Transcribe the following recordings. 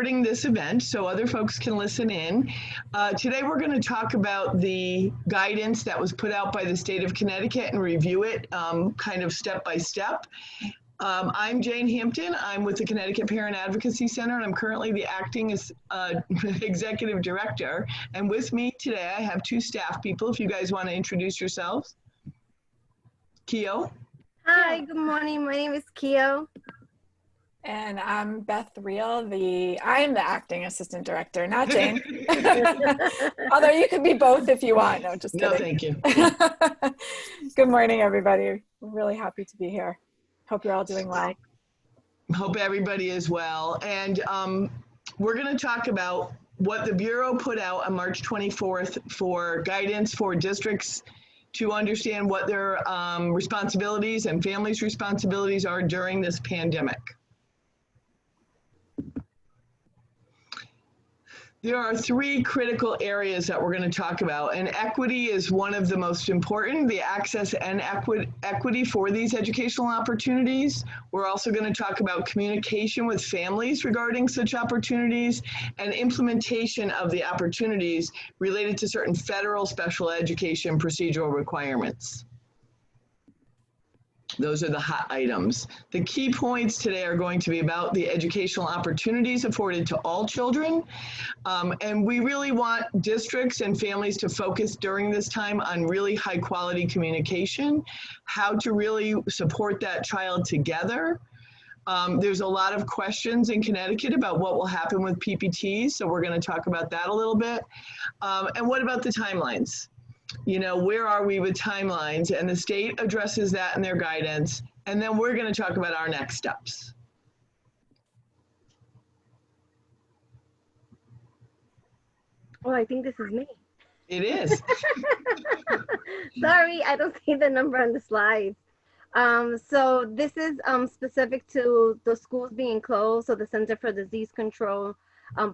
Recording this event so other folks can listen in. Today we're going to talk about the guidance that was put out by the state of Connecticut and review it kind of step by step. I'm Jane Hampton. I'm with the Connecticut Parent Advocacy Center, and I'm currently the acting executive director. And with me today, I have two staff people. If you guys want to introduce yourselves. Keo. Hi, good morning. My name is Keo. And I'm Beth Reel. I'm the acting assistant director, not Jane. Although you could be both if you want. No, just kidding. No, thank you. Good morning, everybody. We're really happy to be here. Hope you're all doing well. Hope everybody is well. And we're going to talk about what the Bureau put out on March 24th for guidance for districts to understand what their responsibilities and families' responsibilities are during this pandemic. There are three critical areas that we're going to talk about, and equity is one of the most important, the access and equity for these educational opportunities. We're also going to talk about communication with families regarding such opportunities and implementation of the opportunities related to certain federal special education procedural requirements. Those are the hot items. The key points today are going to be about the educational opportunities afforded to all children. And we really want districts and families to focus during this time on really high quality communication, how to really support that child together. There's a lot of questions in Connecticut about what will happen with PPTs, so we're going to talk about that a little bit. And what about the timelines? You know, where are we with timelines? And the state addresses that in their guidance. And then we're going to talk about our next steps. Oh, I think this is me. It is. Sorry, I don't see the number on the slides. So this is specific to the schools being closed. So the Center for Disease Control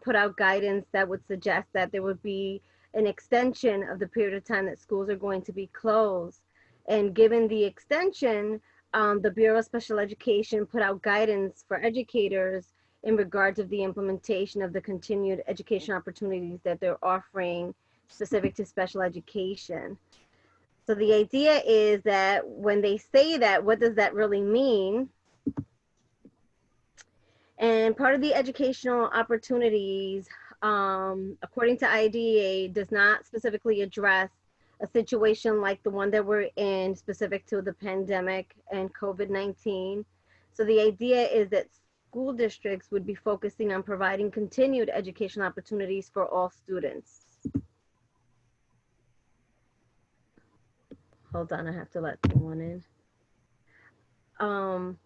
put out guidance that would suggest that there would be an extension of the period of time that schools are going to be closed. And given the extension, the Bureau of Special Education put out guidance for educators in regards of the implementation of the continued education opportunities that they're offering specific to special education. So the idea is that when they say that, what does that really mean? And part of the educational opportunities, according to IDEA, does not specifically address a situation like the one that we're in specific to the pandemic and COVID-19. So the idea is that school districts would be focusing on providing continued education opportunities for all students. Hold on, I have to let someone in.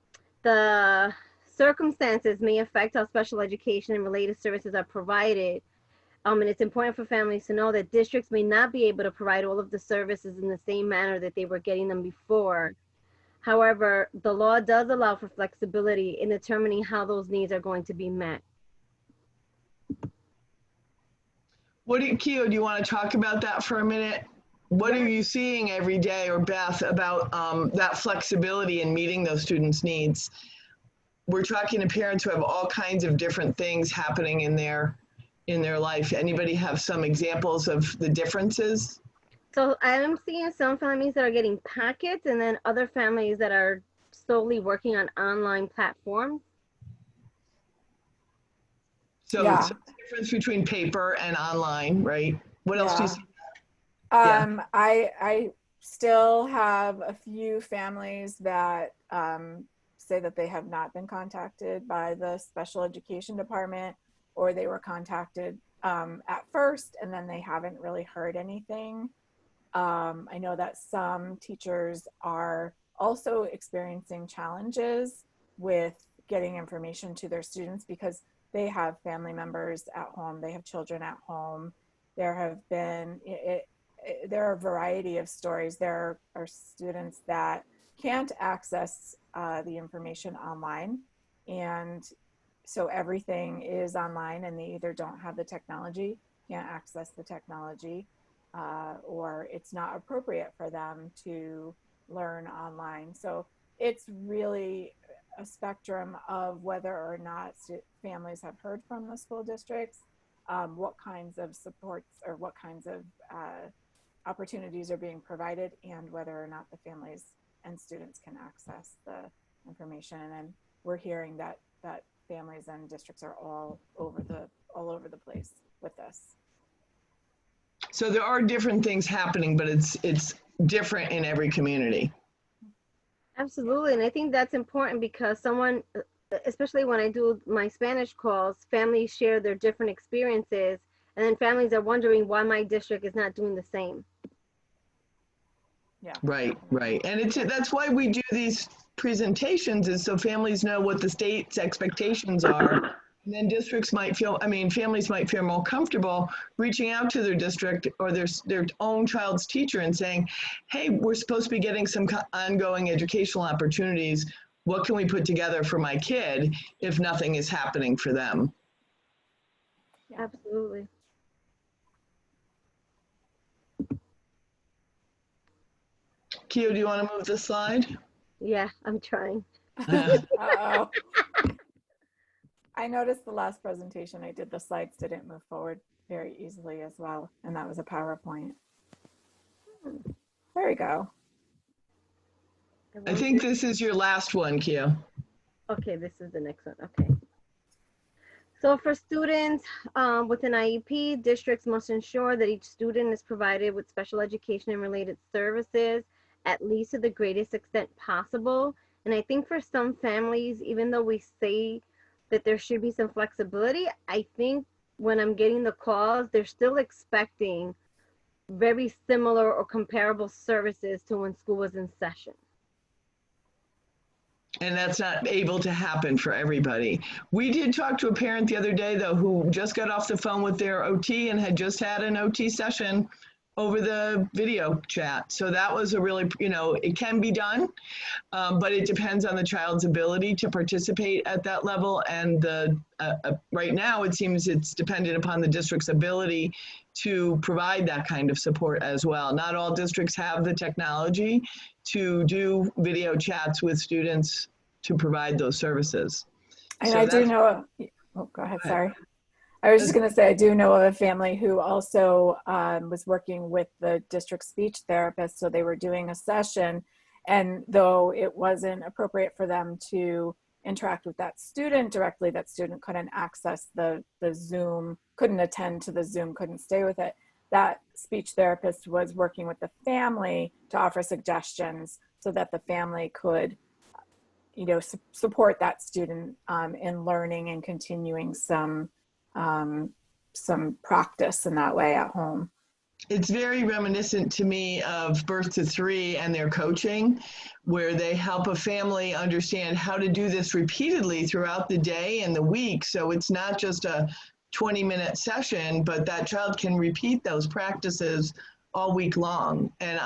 The circumstances may affect how special education and related services are provided. And it's important for families to know that districts may not be able to provide all of the services in the same manner that they were getting them before. However, the law does allow for flexibility in determining how those needs are going to be met. Keo, do you want to talk about that for a minute? What are you seeing every day, or Beth, about that flexibility in meeting those students' needs? We're talking to parents who have all kinds of different things happening in their life. Anybody have some examples of the differences? So I'm seeing some families that are getting packets, and then other families that are solely working on online platforms. So Yeah. it's the difference between paper and online, right? What else do you see? I still have a few families that say that they have not been contacted by the special education department, or they were contacted at first and then they haven't really heard anything. I know that some teachers are also experiencing challenges with getting information to their students because they have family members at home, they have children at home. There have been, there are a variety of stories. There are students that can't access the information online, and so everything is online and they either don't have the technology, can't access the technology, or it's not appropriate for them to learn online. So it's really a spectrum of whether or not families have heard from the school districts, what kinds of supports or what kinds of opportunities are being provided, and whether or not the families and students can access the information. And we're hearing that families and districts are all over the place with this. So there are different things happening, but it's different in every community. Absolutely. And I think that's important because someone, especially when I do my Spanish calls, families share their different experiences, and then families are wondering why my district is not doing the same. Yeah. Right. And that's why we do these presentations, is so families know what the state's expectations are. And then families might feel more comfortable reaching out to their district or their own child's teacher and saying, hey, we're supposed to be getting some ongoing educational opportunities. What can we put together for my kid if nothing is happening for them? Yeah. Absolutely. Keo, do you want to move the slide? Yeah, I'm trying. Uh-oh. I noticed the last presentation I did, the slides didn't move forward very easily as well. And that was a PowerPoint. There we go. I think this is your last one, Keo. Okay, this is the next one. Okay. So for students with an IEP, districts must ensure that each student is provided with special education and related services, at least to the greatest extent possible. And I think for some families, even though we say that there should be some flexibility, I think when I'm getting the calls, they're still expecting very similar or comparable services to when school was in session. And that's not able to happen for everybody. We did talk to a parent the other day, though, who just got off the phone with their OT and had just had an OT session over the video chat. So that was a really, it can be done, but it depends on the child's ability to participate at that level. And right now, it seems it's dependent upon the district's ability to provide that kind of support as well. Not all districts have the technology to do video chats with students to provide those services. And so I do know, go ahead, sorry. I was just going to say, I do know of a family who also was working with the district speech therapist. So they were doing a session, and though it wasn't appropriate for them to interact with that student directly, that student couldn't access the Zoom, couldn't attend to the Zoom, couldn't stay with it. That speech therapist was working with the family to offer suggestions so that the family could, support that student in learning and continuing some practice in that way at home. It's very reminiscent to me of Birth to Three and their coaching, where they help a family understand how to do this repeatedly throughout the day and the week. So it's not just a 20-minute session, but that child can repeat those practices all week long. And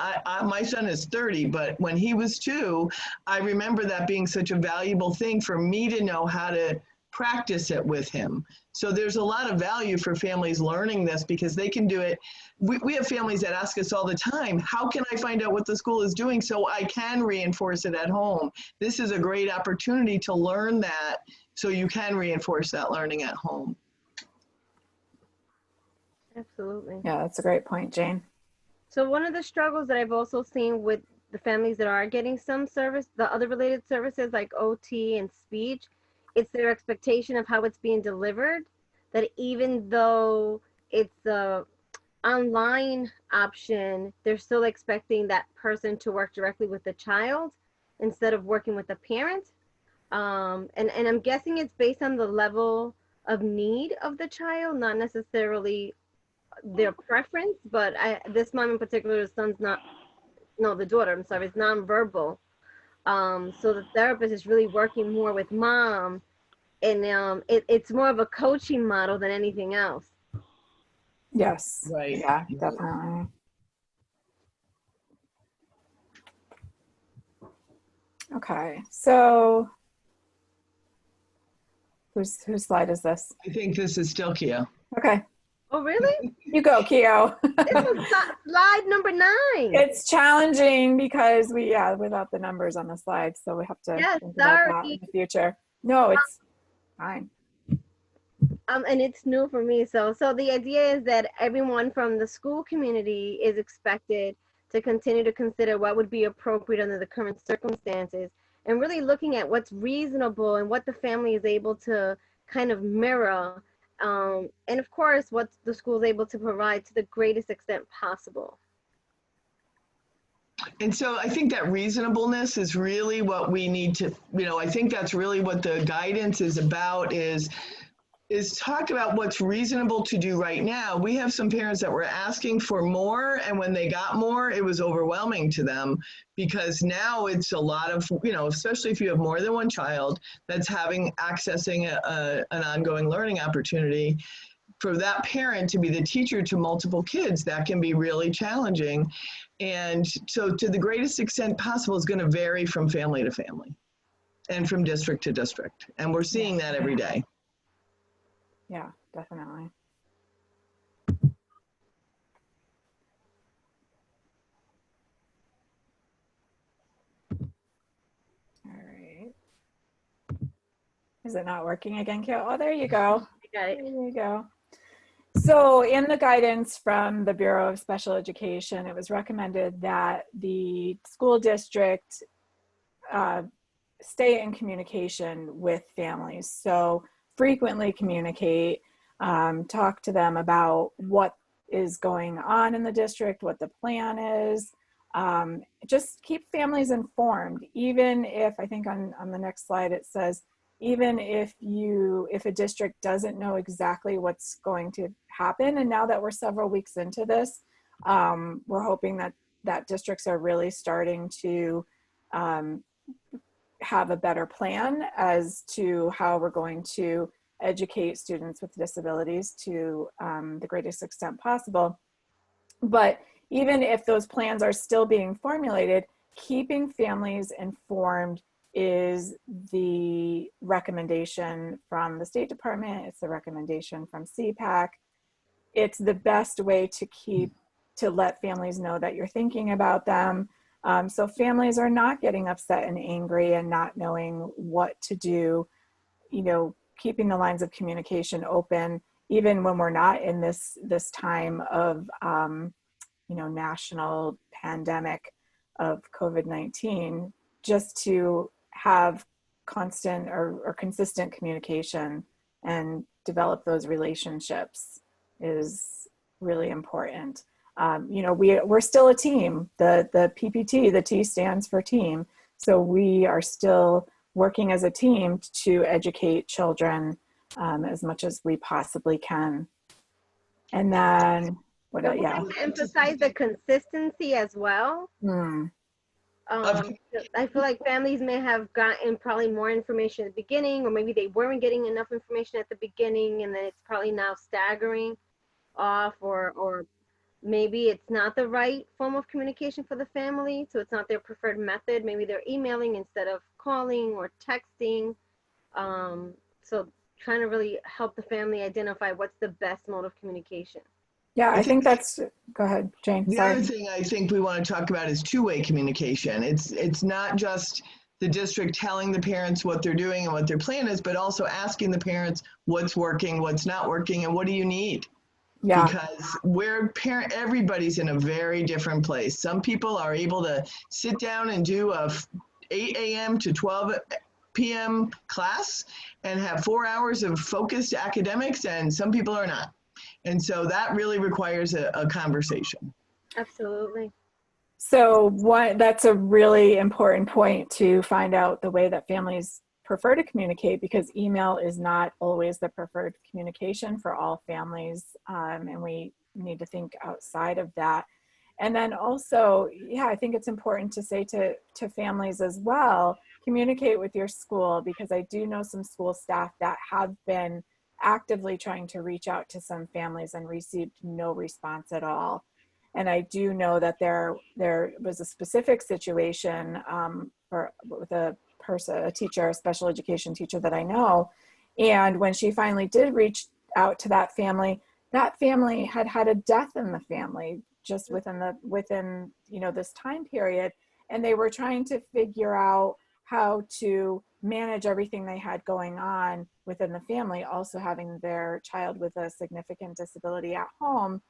my son is 30, but when he was 2, I remember that being such a valuable thing for me to know how to practice it with him. So there's a lot of value for families learning this because they can do it. We have families that ask us all the time, how can I find out what the school is doing so I can reinforce it at home? This is a great opportunity to learn that so you can reinforce that learning at home. Absolutely. Yeah, that's a great point, Jane. So one of the struggles that I've also seen with the families that are getting some service, the other related services like OT and speech, it's their expectation of how it's being delivered, that even though it's a online option, they're still expecting that person to work directly with the child instead of working with the parent. And I'm guessing it's based on the level of need of the child, not necessarily their preference, but this mom in particular, the daughter, I'm sorry, is nonverbal. So the therapist is really working more with mom, and it's more of a coaching model than anything else. Yes. Right. Yeah, definitely. Okay, so whose slide is this? I think this is still Keo. Okay. Oh, really? You go, Keo. This is slide number 9. It's challenging because without the numbers on the slide, so we have to think about that in the future. No, it's fine. And it's new for me. So the idea is that everyone from the school community is expected to continue to consider what would be appropriate under the current circumstances, and really looking at what's reasonable and what the family is able to kind of mirror, and of course what the school is able to provide to the greatest extent possible. And so I think that reasonableness is really what we need to, I think that's really what the guidance is about, is talk about what's reasonable to do right now. We have some parents that were asking for more, and when they got more, it was overwhelming to them, because now it's a lot of, especially if you have more than one child that's accessing an ongoing learning opportunity. For that parent to be the teacher to multiple kids, that can be really challenging. And so to the greatest extent possible is going to vary from family to family and from district to district. And we're seeing that every day. Yeah, definitely. All right. Is it not working again, Carol? Oh, there you go. Got it. There you go. So in the guidance from the Bureau of Special Education, it was recommended that the school district stay in communication with families. So frequently communicate, talk to them about what is going on in the district, what the plan is. Just keep families informed, even if, I think on the next slide it says, even if a district doesn't know exactly what's going to happen. And now that we're several weeks into this, we're hoping that districts are really starting to have a better plan as to how we're going to educate students with disabilities to the greatest extent possible. But even if those plans are still being formulated, keeping families informed is the recommendation from the State Department. It's the recommendation from CPAC. It's the best way to let families know that you're thinking about them. So families are not getting upset and angry and not knowing what to do, keeping the lines of communication open, even when we're not in this time of, national pandemic of COVID-19, just to have constant or consistent communication and develop those relationships is really important. We're still a team. The PPT, the T stands for team. So we are still working as a team to educate children as much as we possibly can. And then, emphasize the consistency as well. I feel like families may have gotten probably more information at the beginning, or maybe they weren't getting enough information at the beginning, and then it's probably now staggering off, or maybe it's not the right form of communication for the family, so it's not their preferred method. Maybe they're emailing instead of calling or texting. So trying to really help the family identify what's the best mode of communication. Yeah, I think that's, go ahead, Jane. The Sorry. other thing I think we want to talk about is two-way communication. It's not just the district telling the parents what they're doing and what their plan is, but also asking the parents what's working, what's not working, and what do you need? Yeah. Because everybody's in a very different place. Some people are able to sit down and do a 8 a.m. to 12 p.m. class and have 4 hours of focused academics, and some people are not. And so that really requires a conversation. Absolutely. So that's a really important point, to find out the way that families prefer to communicate, because email is not always the preferred communication for all families. And we need to think outside of that. And then also, I think it's important to say to families as well, communicate with your school, because I do know some school staff that have been actively trying to reach out to some families and received no response at all. And I do know that there was a specific situation with a teacher, a special education teacher that I know. And when she finally did reach out to that family had a death in the family just within this time period. And they were trying to figure out how to manage everything they had going on within the family, also having their child with a significant disability at home,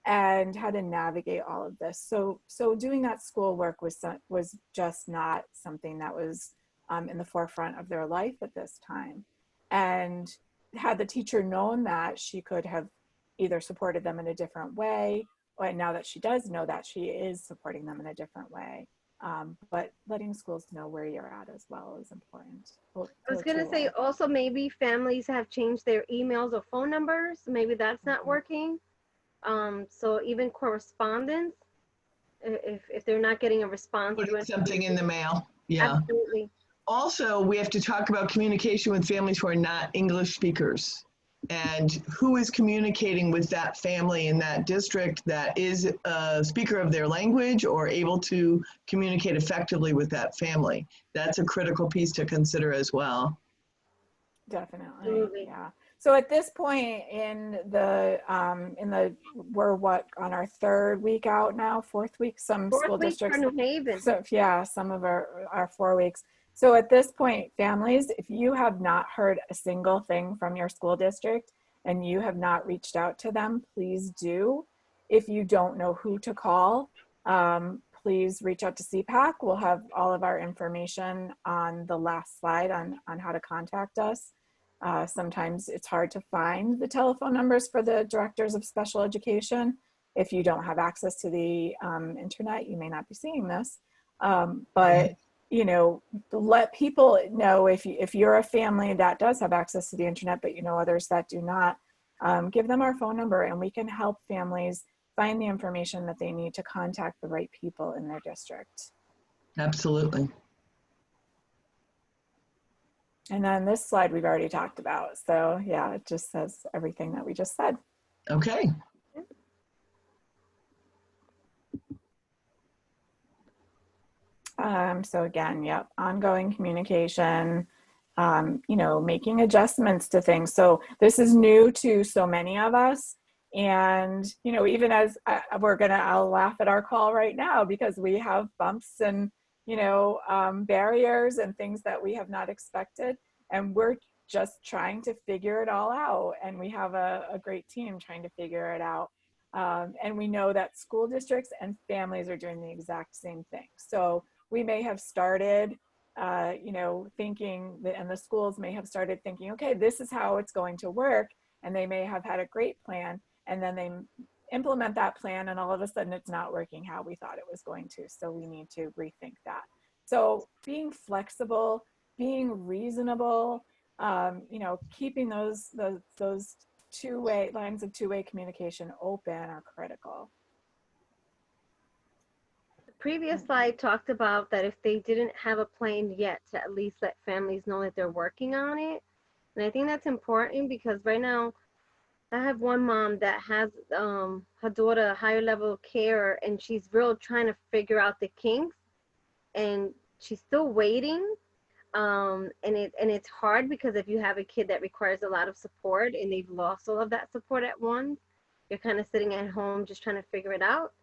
and how to navigate all of this. So doing that schoolwork was just not something that was in the forefront of their life at this time. And had the teacher known that, she could have either supported them in a different way, or now that she does know that, she is supporting them in a different way. But letting schools know where you're at as well is important. I was gonna say also maybe families have changed their emails or phone numbers. Maybe that's not working. So even correspondence, if they're not getting a response. Putting something in the mail. Yeah. Absolutely. Also, we have to talk about communication with families who are not English speakers, and who is communicating with that family in that district that is a speaker of their language or able to communicate effectively with that family. That's a critical piece to consider as well. Definitely. Absolutely. Yeah. So at this point we're on our third week out now, fourth week, school districts. For New Haven. So yeah, some of our 4 weeks. So at this point, families, if you have not heard a single thing from your school district and you have not reached out to them, please do. If you don't know who to call, please reach out to CPAC. We'll have all of our information on the last slide on how to contact us. Sometimes it's hard to find the telephone numbers for the directors of special education. If you don't have access to the internet, you may not be seeing this. But you know, let people know if you're a family that does have access to the internet, but you know others that do not, give them our phone number and we can help families find the information that they need to contact the right people in their district. Absolutely. And then this slide we've already talked about. So yeah, it just says everything that we just said. Okay. So again, yep, ongoing communication, you know, making adjustments to things. So this is new to so many of us. And, you know, even as I'll laugh at our call right now because we have bumps and, you know, barriers and things that we have not expected. And we're just trying to figure it all out. And we have a great team trying to figure it out. And we know that school districts and families are doing the exact same thing. So we may have started, you know, thinking that, and the schools may have started thinking, okay, this is how it's going to work. And they may have had a great plan. And then they implement that plan and all of a sudden it's not working how we thought it was going to. So we need to rethink that. So being flexible, being reasonable, you know, keeping those two-way lines of two-way communication open are critical. The previous slide talked about that if they didn't have a plan yet, to at least let families know that they're working on it. And I think that's important because right now, I have one mom that has her daughter a higher level of care and she's real trying to figure out the kinks and she's still waiting. And it's hard because if you have a kid that requires a lot of support and they've lost all of that support at once, you're kind of sitting at home just trying to figure it out.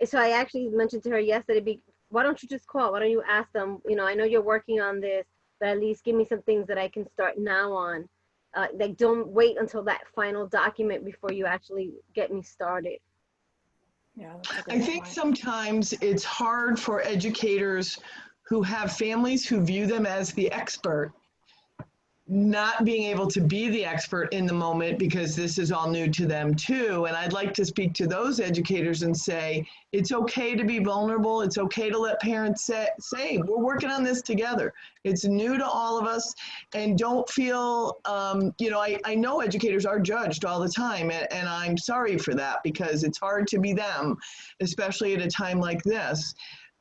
So I actually mentioned to her yesterday, why don't you just call? Why don't you ask them, you know, I know you're working on this, but at least give me some things that I can start now on. Like don't wait until that final document before you actually get me started. Yeah, I think sometimes it's hard for educators who have families who view them as the expert, not being able to be the expert in the moment because this is all new to them too. And I'd like to speak to those educators and say, it's okay to be vulnerable. It's okay to let parents say we're working on this together. It's new to all of us, and don't feel, you know, I know educators are judged all the time, and I'm sorry for that because it's hard to be them, especially at a time like this.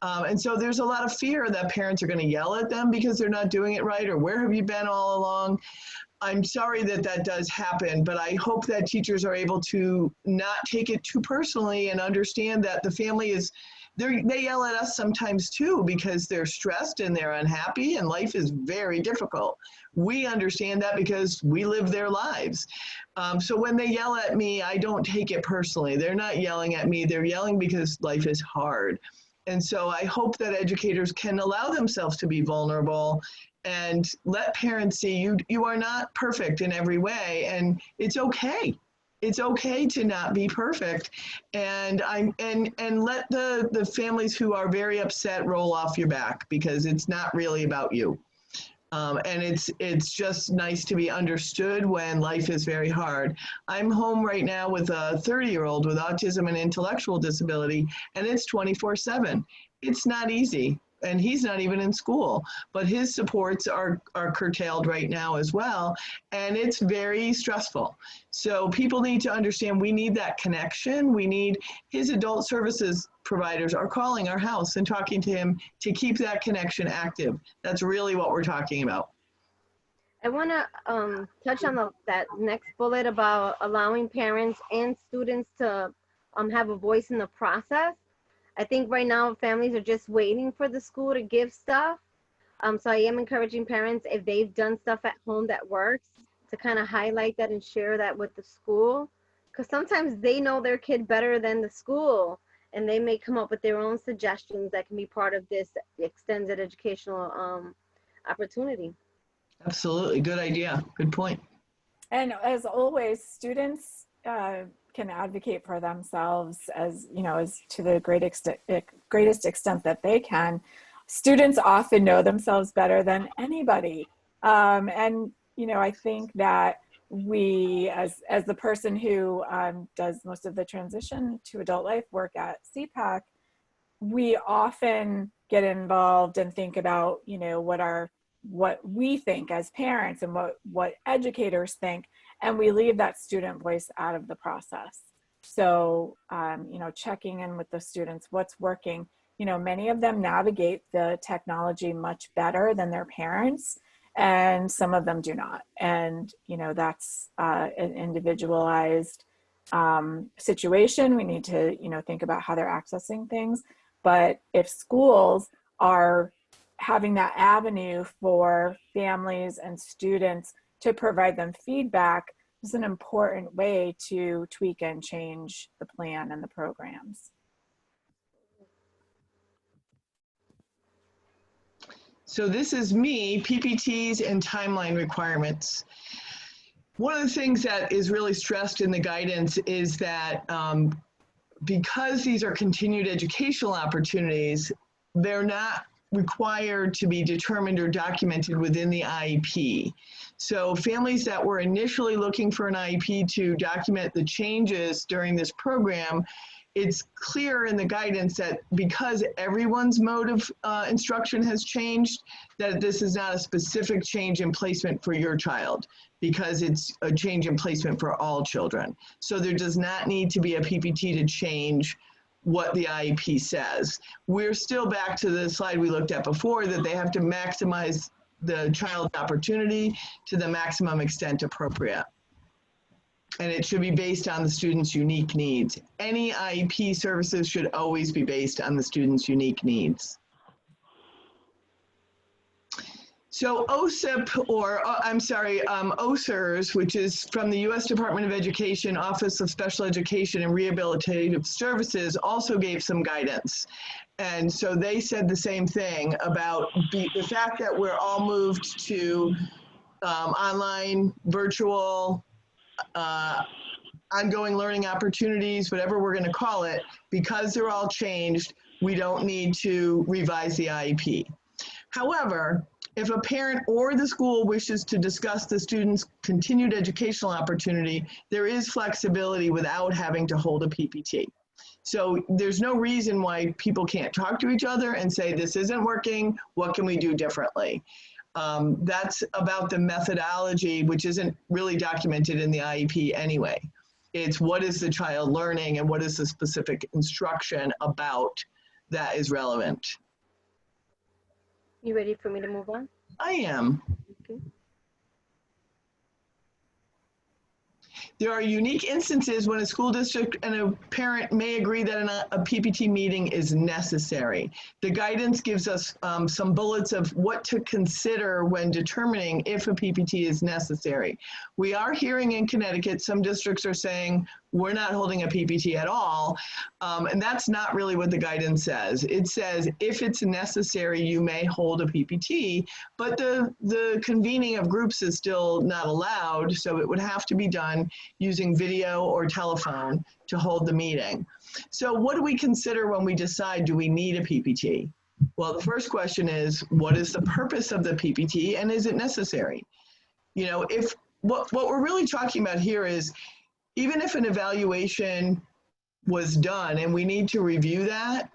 And so there's a lot of fear that parents are going to yell at them because they're not doing it right, or where have you been all along? I'm sorry that that does happen, but I hope that teachers are able to not take it too personally and understand that the family is, they yell at us sometimes too because they're stressed and they're unhappy and life is very difficult. We understand that because we live their lives. So when they yell at me, I don't take it personally. They're not yelling at me. They're yelling because life is hard. And so I hope that educators can allow themselves to be vulnerable and let parents see you are not perfect in every way, and it's okay. It's okay to not be perfect, and let the families who are very upset roll off your back, because it's not really about you. And it's just nice to be understood when life is very hard. I'm home right now with a 30-year-old with autism and intellectual disability, and it's 24/7. It's not easy, and he's not even in school, but his supports are curtailed right now as well, and it's very stressful. So people need to understand we need that connection. We need his adult services providers are calling our house and talking to him to keep that connection active. That's really what we're talking about. I want to touch on that next bullet about allowing parents and students to have a voice in the process. I think right now families are just waiting for the school to give stuff. So I am encouraging parents, if they've done stuff at home that works, to kind of highlight that and share that with the school. Because sometimes they know their kid better than the school, and they may come up with their own suggestions that can be part of this extended educational opportunity. Absolutely. Good idea. Good point. And as always, students can advocate for themselves as, you know, as to the greatest extent that they can. Students often know themselves better than anybody. And, you know, I think that we, as the person who does most of the transition to adult life work at CPAC, we often get involved and think about, you know, what we think as parents and what educators think, and we leave that student voice out of the process. So, you know, checking in with the students, what's working. You know, many of them navigate the technology much better than their parents, and some of them do not. And, you know, that's an individualized situation. We need to, you know, think about how they're accessing things. But if schools are having that avenue for families and students to provide them feedback, is an important way to tweak and change the plan and the programs. So this is me, PPTs and timeline requirements. One of the things that is really stressed in the guidance is that because these are continued educational opportunities, they're not required to be determined or documented within the IEP. So families that were initially looking for an IEP to document the changes during this program, it's clear in the guidance that because everyone's mode of instruction has changed, that this is not a specific change in placement for your child, because it's a change in placement for all children. So there does not need to be a PPT to change what the IEP says. We're still back to the slide we looked at before, that they have to maximize the child's opportunity to the maximum extent appropriate. And it should be based on the student's unique needs. Any IEP services should always be based on the student's unique needs. So OSIP, or OSERS, which is from the U.S. Department of Education, Office of Special Education and Rehabilitative Services, also gave some guidance. And so they said the same thing about the fact that we're all moved to online, virtual, ongoing learning opportunities, whatever we're going to call it, because they're all changed, we don't need to revise the IEP. However, if a parent or the school wishes to discuss the student's continued educational opportunity, there is flexibility without having to hold a PPT. So there's no reason why people can't talk to each other and say, this isn't working, what can we do differently? That's about the methodology, which isn't really documented in the IEP anyway. It's what is the child learning and what is the specific instruction about that is relevant. You ready for me to move on? I am. Okay. There are unique instances when a school district and a parent may agree that a PPT meeting is necessary. The guidance gives us some bullets of what to consider when determining if a PPT is necessary. We are hearing in Connecticut, some districts are saying, we're not holding a PPT at all. And that's not really what the guidance says. It says if it's necessary, you may hold a PPT, but the convening of groups is still not allowed. So it would have to be done using video or telephone to hold the meeting. So what do we consider when we decide, do we need a PPT? Well, the first question is, what is the purpose of the PPT and is it necessary? You know, if what we're really talking about here is, even if an evaluation was done and we need to review that,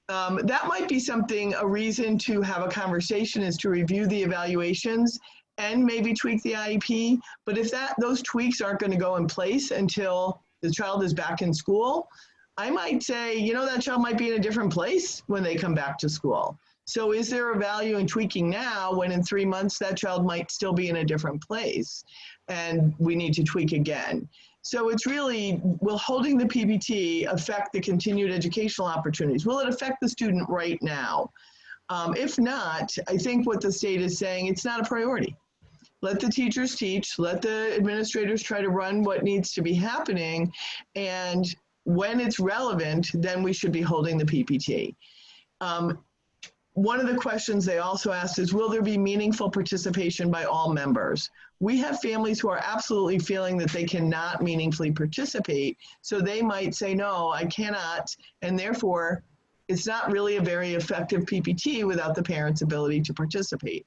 that might be something, a reason to have a conversation is to review the evaluations and maybe tweak the IEP. But if those tweaks aren't going to go in place until the child is back in school, I might say, you know, that child might be in a different place when they come back to school. So is there a value in tweaking now when in 3 months that child might still be in a different place and we need to tweak again? So it's really, will holding the PPT affect the continued educational opportunities? Will it affect the student right now? If not, I think what the state is saying, it's not a priority. Let the teachers teach, let the administrators try to run what needs to be happening, and when it's relevant, then we should be holding the PPT. One of the questions they also asked is, will there be meaningful participation by all members? We have families who are absolutely feeling that they cannot meaningfully participate, so they might say, no, I cannot, and therefore, it's not really a very effective PPT without the parent's ability to participate.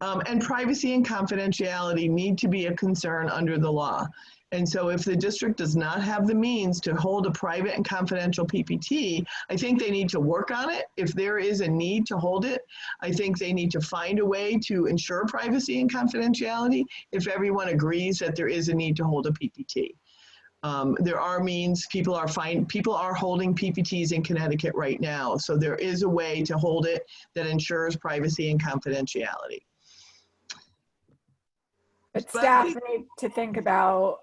And privacy and confidentiality need to be a concern under the law. And so if the district does not have the means to hold a private and confidential PPT, I think they need to work on it. If there is a need to hold it, I think they need to find a way to ensure privacy and confidentiality if everyone agrees that there is a need to hold a PPT. There are means, people are holding PPTs in Connecticut right now. So there is a way to hold it that ensures privacy and confidentiality. But staff need to think about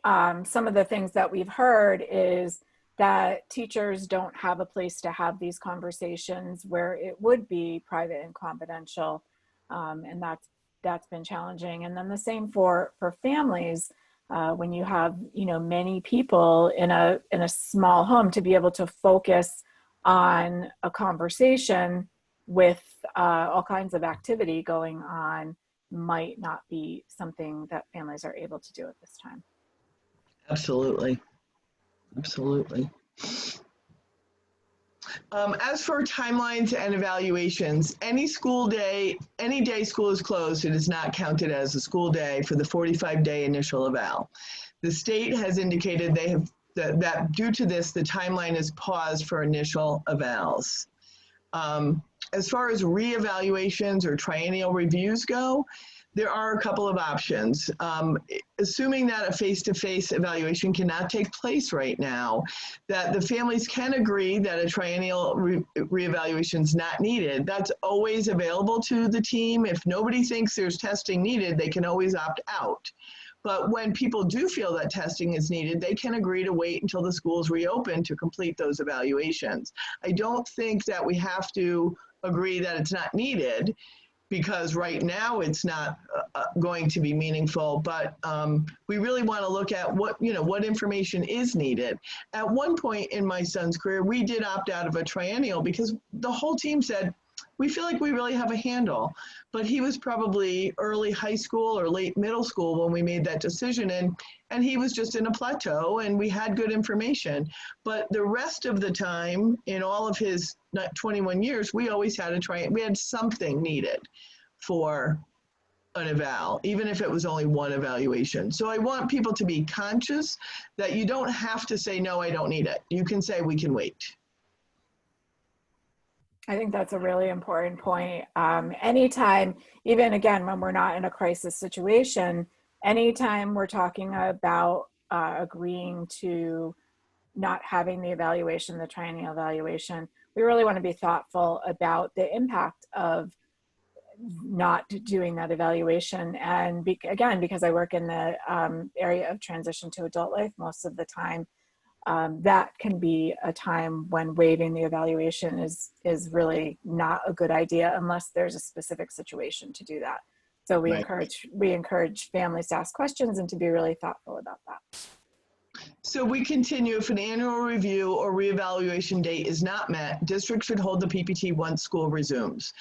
some of the things that we've heard is that teachers don't have a place to have these conversations where it would be private and confidential, and that's been challenging. And then the same for families when you have, you know, many people in a small home, to be able to focus on a conversation with all kinds of activity going on might not be something that families are able to do at this time. Absolutely. Absolutely. As for timelines and evaluations, any day school is closed, it is not counted as a school day for the 45-day initial eval. The state has indicated they have that due to this, the timeline is paused for initial evals. As far as reevaluations or triennial reviews go, there are a couple of options. Assuming that a face-to-face evaluation cannot take place right now, that the families can agree that a triennial reevaluation is not needed. That's always available to the team. If nobody thinks there's testing needed, they can always opt out. But when people do feel that testing is needed, they can agree to wait until the schools reopen to complete those evaluations. I don't think that we have to agree that it's not needed, because right now it's not going to be meaningful, but we really want to look at what information is needed. At one point in my son's career, we did opt out of a triennial because the whole team said, we feel like we really have a handle. But he was probably early high school or late middle school when we made that decision, and he was just in a plateau, and we had good information. But the rest of the time, in all of his 21 years, we always had we had something needed for an eval, even if it was only one evaluation. So I want people to be conscious that you don't have to say, no, I don't need it. You can say, we can wait. I think that's a really important point. Anytime, even again, when we're not in a crisis situation, anytime we're talking about agreeing to not having the evaluation, the triennial evaluation, we really want to be thoughtful about the impact of not doing that evaluation. And again, because I work in the area of transition to adult life most of the time, that can be a time when waiving the evaluation is really not a good idea unless there's a specific situation to do that. So we encourage families to ask questions and to be really thoughtful about that. So we continue, if an annual review or reevaluation date is not met, district should hold the PPT once school resumes.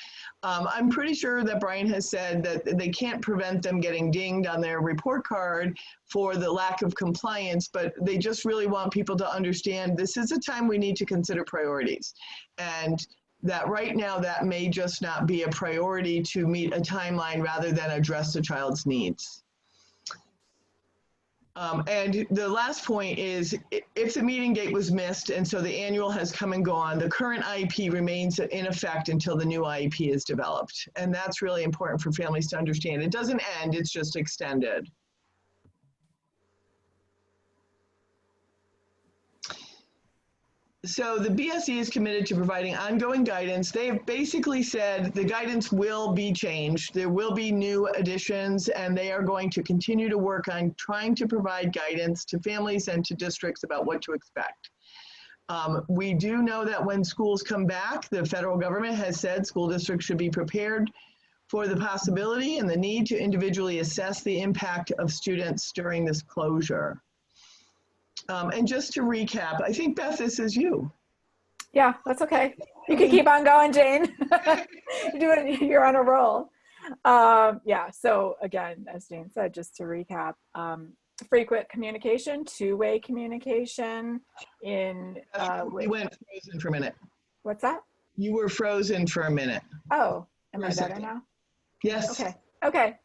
I'm pretty sure that Brian has said that they can't prevent them getting dinged on their report card for the lack of compliance, but they just really want people to understand this is a time we need to consider priorities. And that right now that may just not be a priority to meet a timeline rather than address the child's needs. And the last point is, if the meeting date was missed and so the annual has come and gone, the current IEP remains in effect until the new IEP is developed. And that's really important for families to understand. It doesn't end, it's just extended. So the BSE is committed to providing ongoing guidance. They have basically said the guidance will be changed. There will be new additions, and they are going to continue to work on trying to provide guidance to families and to districts about what to expect. We do know that when schools come back, the federal government has said school districts should be prepared for the possibility and the need to individually assess the impact of students during this closure. And just to recap, I think, Beth, this is you. Yeah, that's okay. You can keep on going, Jane. You're on a roll. Yeah, so again, as Jane said, just to recap, frequent communication, two-way communication in... You went frozen for a minute. What's that? You were frozen for a minute. Oh, am I better now? Yes. Okay.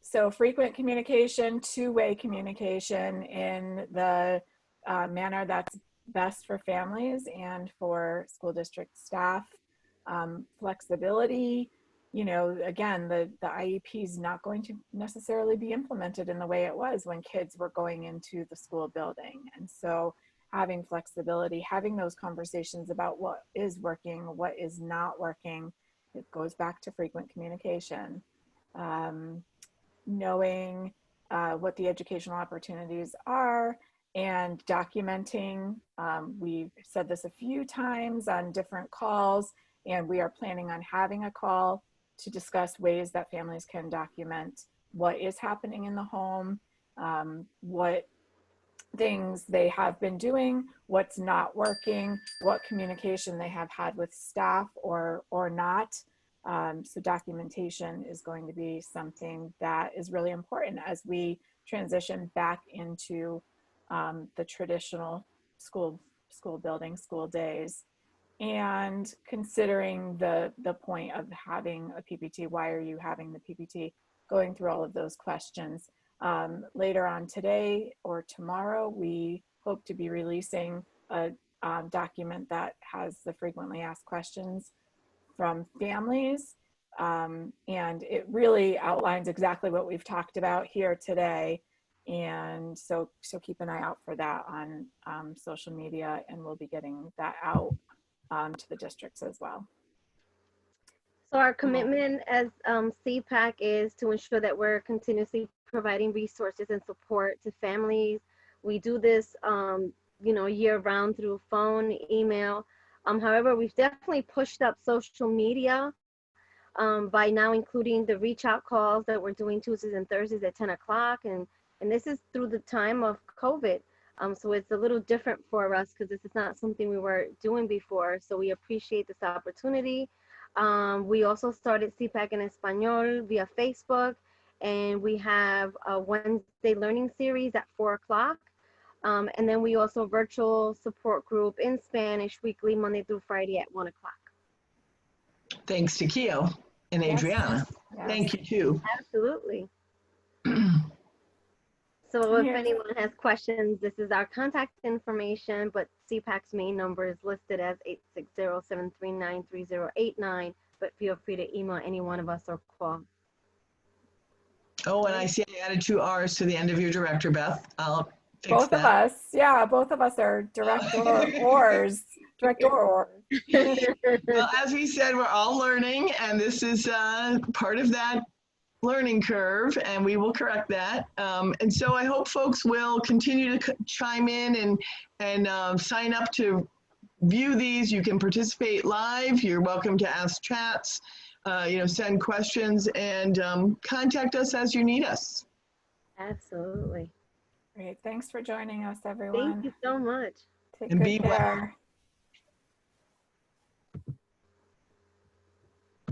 So frequent communication, two-way communication in the manner that's best for families and for school district staff. Flexibility, you know, again, the IEP is not going to necessarily be implemented in the way it was when kids were going into the school building. And so having flexibility, having those conversations about what is working, what is not working, it goes back to frequent communication. Knowing what the educational opportunities are and documenting. We've said this a few times on different calls, and we are planning on having a call to discuss ways that families can document what is happening in the home, what things they have been doing, what's not working, what communication they have had with staff or not. So documentation is going to be something that is really important as we transition back into the traditional school building, school days. And considering the point of having a PPT, why are you having the PPT? Going through all of those questions. Later on today or tomorrow, we hope to be releasing a document that has the frequently asked questions from families, and it really outlines exactly what we've talked about here today. And so keep an eye out for that on social media, and we'll be getting that out to the districts as well. So our commitment as CPAC is to ensure that we're continuously providing resources and support to families. We do this, you know, year round through phone, email. However, we've definitely pushed up social media by now including the reach out calls that we're doing Tuesdays and Thursdays at 10 o'clock. And this is through the time of COVID. So it's a little different for us because this is not something we were doing before. So we appreciate this opportunity. We also started CPAC en Español via Facebook, and we have a Wednesday learning series at 4 o'clock. And then we also virtual support group in Spanish weekly, Monday through Friday at 1 o'clock. Thanks to Keo and Adriana. Yes. Thank you too. Absolutely. So if anyone has questions, this is our contact information, but CPAC's main number is listed as 860-739-3089, but feel free to email any one of us or call. Oh, and I see I added 2 R's to the end of your director, Beth. I'll fix both that. of us, yeah, both of us are directors. Director. Well, as we said, we're all learning, and this is part of that learning curve, and we will correct that. And so I hope folks will continue to chime in and sign up to view these. You can participate live. You're welcome to ask chats, send questions, and contact us as you need us. Absolutely. Great. Thanks for joining us, everyone. Thank you so much. Take And good be well. care.